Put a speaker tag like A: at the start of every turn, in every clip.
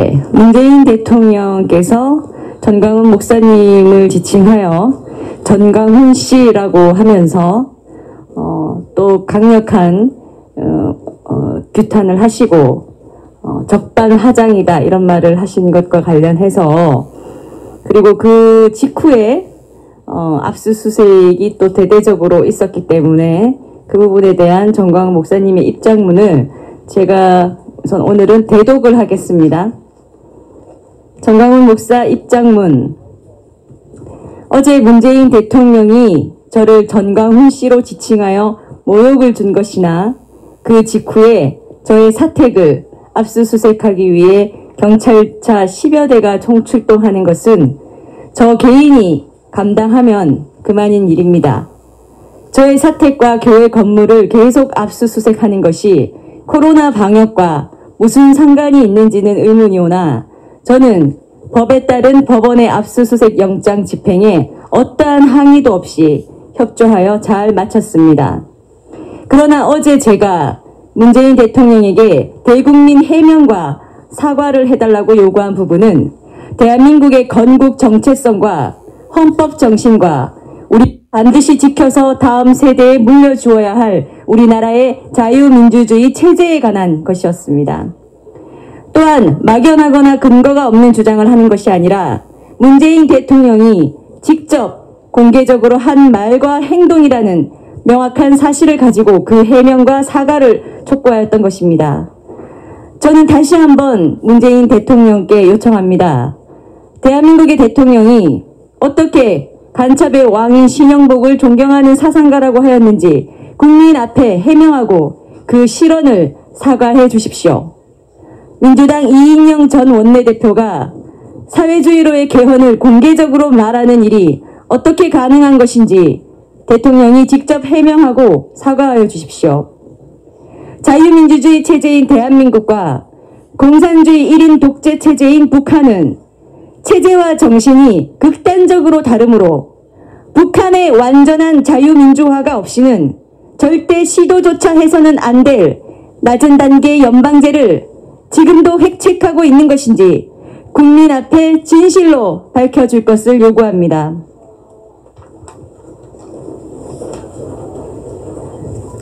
A: 어제 문재인 대통령께서 전광훈 목사님을 지칭하여 전광훈 씨라고 하면서 또 강력한 규탄을 하시고 적반하장이다 이런 말을 하신 것과 관련해서, 그리고 그 직후에 압수수색이 또 대대적으로 있었기 때문에 그 부분에 대한 전광훈 목사님의 입장문을 제가 우선 오늘은 대독을 하겠습니다. 전광훈 목사 입장문. 어제 문재인 대통령이 저를 전광훈 씨로 지칭하여 모욕을 준 것이나 그 직후에 저의 사택을 압수수색하기 위해 경찰차 10여 대가 총출동하는 것은 저 개인이 감당하면 그만인 일입니다. 저의 사택과 교회 건물을 계속 압수수색하는 것이 코로나 방역과 무슨 상관이 있는지는 의문이오나 저는 법에 따른 법원의 압수수색 영장 집행에 어떠한 항의도 없이 협조하여 잘 마쳤습니다. 그러나 어제 제가 문재인 대통령에게 대국민 해명과 사과를 해달라고 요구한 부분은 대한민국의 건국 정체성과 헌법 정신과 우리 반드시 지켜서 다음 세대에 물려주어야 할 우리나라의 자유민주주의 체제에 관한 것이었습니다. 또한 막연하거나 근거가 없는 주장을 하는 것이 아니라 문재인 대통령이 직접 공개적으로 한 말과 행동이라는 명확한 사실을 가지고 그 해명과 사과를 촉구하였던 것입니다. 저는 다시 한번 문재인 대통령께 요청합니다. 대한민국의 대통령이 어떻게 간첩의 왕인 신영복을 존경하는 사상가라고 하였는지 국민 앞에 해명하고 그 실언을 사과해 주십시오. 민주당 이인영 전 원내대표가 사회주의로의 개헌을 공개적으로 말하는 일이 어떻게 가능한 것인지 대통령이 직접 해명하고 사과하여 주십시오. 자유민주주의 체제인 대한민국과 공산주의 1인 독재 체제인 북한은 체제와 정신이 극단적으로 다르므로 북한의 완전한 자유민주화가 없이는 절대 시도조차 해서는 안 될 낮은 단계의 연방제를 지금도 획책하고 있는 것인지 국민 앞에 진실로 밝혀줄 것을 요구합니다.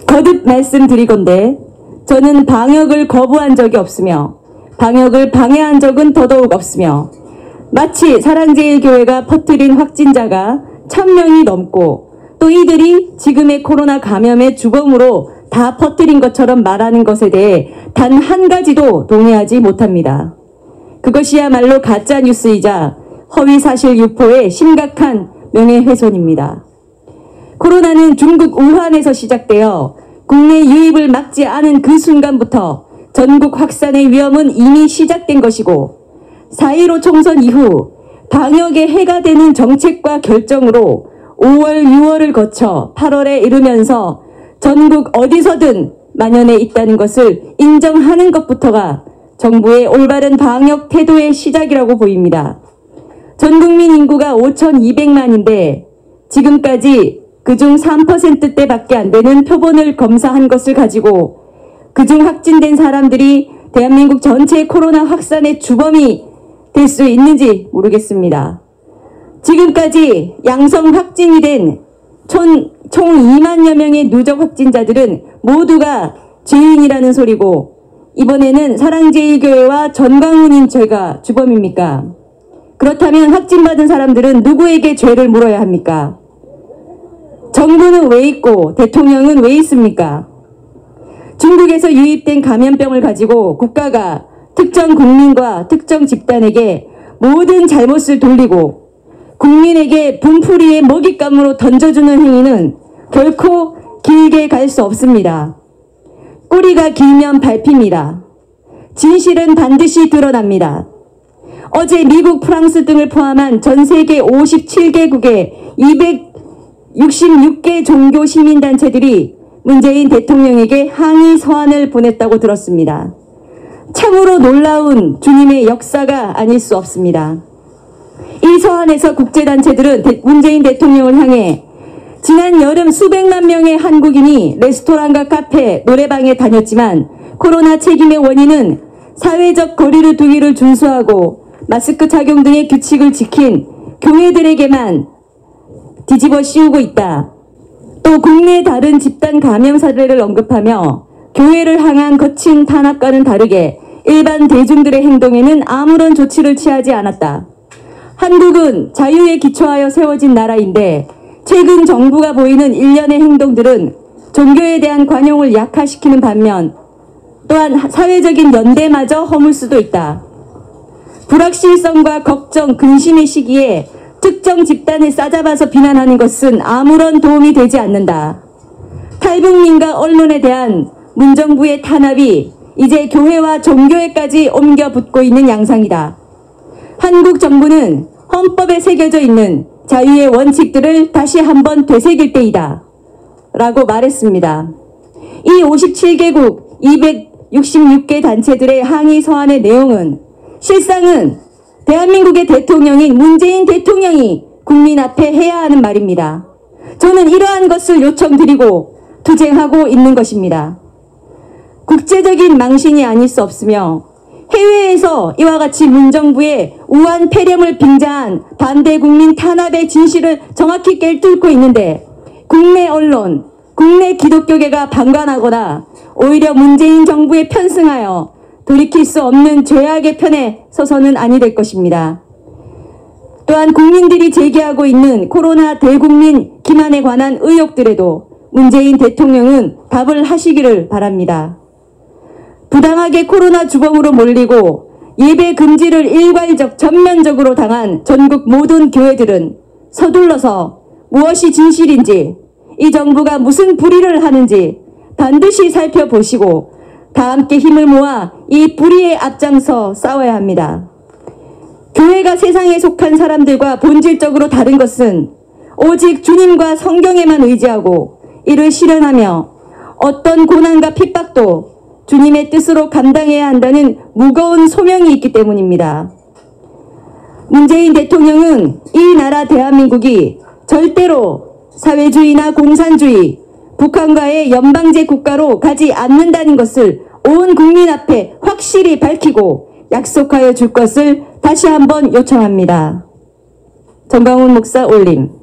A: 거듭 말씀드리건대 저는 방역을 거부한 적이 없으며 방역을 방해한 적은 더더욱 없으며 마치 사랑제일교회가 퍼뜨린 확진자가 1000명이 넘고 또 이들이 지금의 코로나 감염의 주범으로 다 퍼뜨린 것처럼 말하는 것에 대해 단 한 가지도 동의하지 못합니다. 그것이야말로 가짜뉴스이자 허위사실 유포의 심각한 명예훼손입니다. 코로나는 중국 우한에서 시작되어 국내 유입을 막지 않은 그 순간부터 전국 확산의 위험은 이미 시작된 것이고 4.15 총선 이후 방역에 해가 되는 정책과 결정으로 5월, 6월을 거쳐 8월에 이르면서 전국 어디서든 만연해 있다는 것을 인정하는 것부터가 정부의 올바른 방역 태도의 시작이라고 보입니다. 전 국민 인구가 5,200만인데 지금까지 그중 3%대밖에 안 되는 표본을 검사한 것을 가지고 그중 확진된 사람들이 대한민국 전체 코로나 확산의 주범이 될 수 있는지 모르겠습니다. 지금까지 양성 확진이 된 총 2만여 명의 누적 확진자들은 모두가 죄인이라는 소리고 이번에는 사랑제일교회와 전광훈인 죄가 주범입니까? 그렇다면 확진받은 사람들은 누구에게 죄를 물어야 합니까? 정부는 왜 있고 대통령은 왜 있습니까? 중국에서 유입된 감염병을 가지고 국가가 특정 국민과 특정 집단에게 모든 잘못을 돌리고 국민에게 분풀이의 먹잇감으로 던져주는 행위는 결코 길게 갈 수 없습니다. 꼬리가 길면 밟힙니다. 진실은 반드시 드러납니다. 어제 미국, 프랑스 등을 포함한 전 세계 57개국의 266개 종교 시민단체들이 문재인 대통령에게 항의 서한을 보냈다고 들었습니다. 참으로 놀라운 주님의 역사가 아닐 수 없습니다. 이 서한에서 국제단체들은 문재인 대통령을 향해 지난 여름 수백만 명의 한국인이 레스토랑과 카페, 노래방에 다녔지만 코로나 책임의 원인은 사회적 거리를 두기를 준수하고 마스크 착용 등의 규칙을 지킨 교회들에게만 뒤집어 씌우고 있다. 또 국내 다른 집단 감염 사례를 언급하며 교회를 향한 거친 탄압과는 다르게 일반 대중들의 행동에는 아무런 조치를 취하지 않았다. 한국은 자유에 기초하여 세워진 나라인데 최근 정부가 보이는 일련의 행동들은 종교에 대한 관용을 약화시키는 반면 또한 사회적인 연대마저 허물 수도 있다. 불확실성과 걱정, 근심의 시기에 특정 집단을 싸잡아서 비난하는 것은 아무런 도움이 되지 않는다. 탈북민과 언론에 대한 문정부의 탄압이 이제 교회와 종교에까지 옮겨 붙고 있는 양상이다. 한국 정부는 헌법에 새겨져 있는 자유의 원칙들을 다시 한번 되새길 때이다. 라고 말했습니다. 이 57개국 266개 단체들의 항의 서한의 내용은 실상은 대한민국의 대통령인 문재인 대통령이 국민 앞에 해야 하는 말입니다. 저는 이러한 것을 요청드리고 투쟁하고 있는 것입니다. 국제적인 망신이 아닐 수 없으며 해외에서 이와 같이 문정부의 우한 폐렴을 빙자한 반대 국민 탄압의 진실을 정확히 꿰뚫고 있는데 국내 언론, 국내 기독교계가 방관하거나 오히려 문재인 정부에 편승하여 돌이킬 수 없는 죄악의 편에 서서는 아니 될 것입니다. 또한 국민들이 제기하고 있는 코로나 대국민 기만에 관한 의혹들에도 문재인 대통령은 답을 하시기를 바랍니다. 부당하게 코로나 주범으로 몰리고 예배 금지를 일괄적 전면적으로 당한 전국 모든 교회들은 서둘러서 무엇이 진실인지 이 정부가 무슨 불의를 하는지 반드시 살펴보시고 다 함께 힘을 모아 이 불의에 앞장서 싸워야 합니다. 교회가 세상에 속한 사람들과 본질적으로 다른 것은 오직 주님과 성경에만 의지하고 이를 실현하며 어떤 고난과 핍박도 주님의 뜻으로 감당해야 한다는 무거운 소명이 있기 때문입니다. 문재인 대통령은 이 나라 대한민국이 절대로 사회주의나 공산주의, 북한과의 연방제 국가로 가지 않는다는 것을 온 국민 앞에 확실히 밝히고 약속하여 줄 것을 다시 한번 요청합니다. 정광훈 목사 올림.